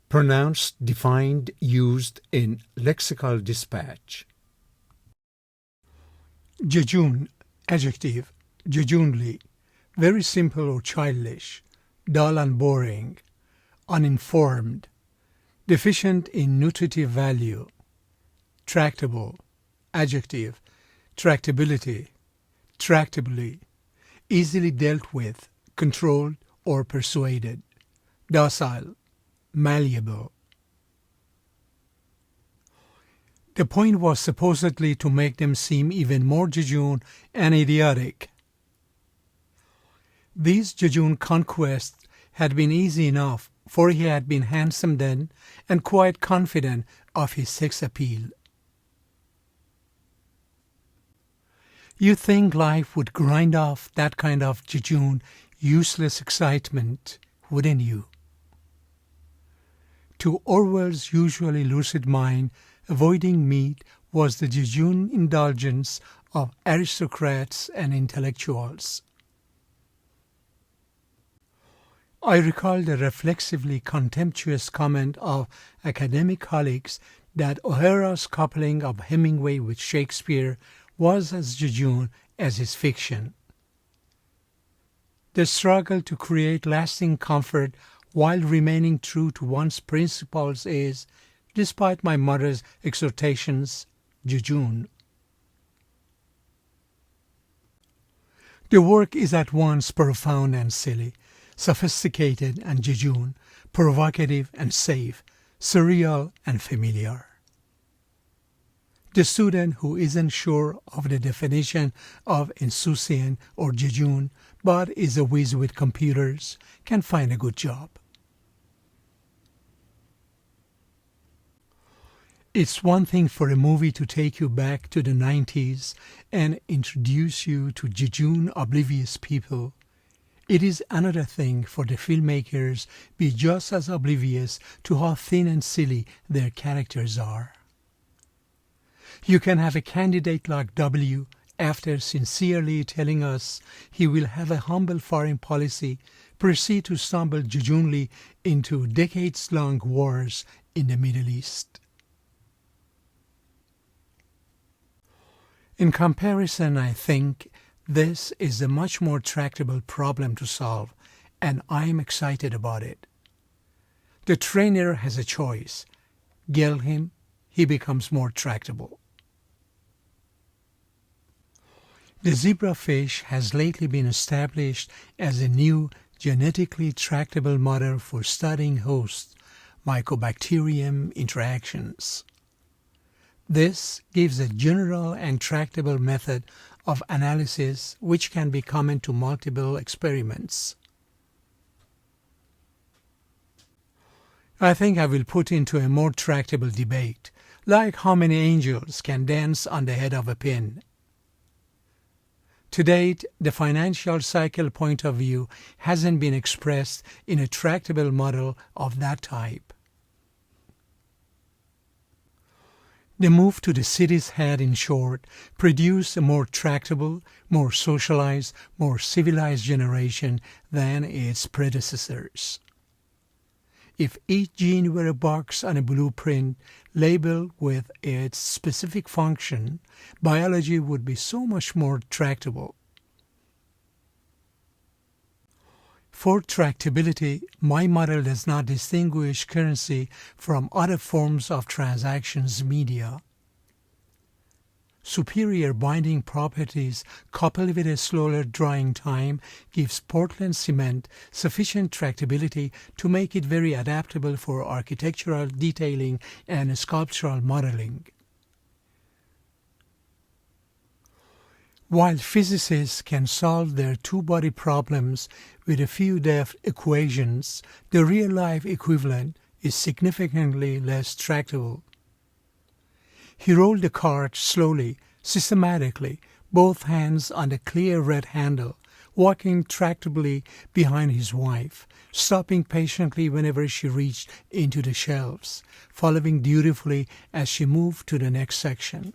Pronounced, defined, used in lexical dispatch. Jejune, adjective, jejunely, very simple or childish, dull and boring, uninformed, deficient in nutritive value. Tractable, adjective, tractability, tractably, easily dealt with, controlled or persuaded. Docile, malleable. The point was supposedly to make them seem even more jejune and idiotic. These jejune conquests had been easy enough, for he had been handsome then and quite confident of his sex appeal. You'd think life would grind off that kind of jejune, useless excitement, wouldn't you? To Orwell's usually lucid mind, avoiding meat was the jejune indulgence of aristocrats and intellectuals. I recall the reflexively contemptuous comment of academic colleagues that O'Hara's coupling of Hemingway with Shakespeare was as jejune as his fiction. The struggle to create lasting comfort while remaining true to one's principles is, despite my mother's exhortations, jejune. The work is at once profound and silly, sophisticated and jejune, provocative and safe, surreal and familiar. The student who isn't sure of the definition of insouciant or jejune but is a whiz with computers can find a good job. It's one thing for a movie to take you back to the 90s and introduce you to jejune oblivious people. It is another thing for the filmmakers be just as oblivious to how thin and silly their characters are. You can have a candidate like W, after sincerely telling us he will have a humble foreign policy, proceed to stumble jejunely into decades-long wars in the Middle East. In comparison, I think this is a much more tractable problem to solve, and I'm excited about it. The trainer has a choice. Gill him, he becomes more tractable. The zebrafish has lately been established as a new genetically tractable model for studying host mycobacterium interactions. This gives a general and tractable method of analysis which can be common to multiple experiments. I think I will put into a more tractable debate, like how many angels can dance on the head of a pin. To date, the financial cycle point of view hasn't been expressed in a tractable model of that type. The move to the city's head, in short, produced a more tractable, more socialized, more civilized generation than its predecessors. If each gene were a box on a blueprint labeled with its specific function, biology would be so much more tractable. For tractability, my model does not distinguish currency from other forms of transactions media. Superior binding properties coupled with a slower drying time gives Portland cement sufficient tractability to make it very adaptable for architectural detailing and sculptural modeling. While physicists can solve their two-body problems with a few deft equations, the real-life equivalent is significantly less tractable. He rolled the cart slowly, systematically, both hands on the clear red handle, walking tractably behind his wife, stopping patiently whenever she reached into the shelves, following dutifully as she moved to the next section.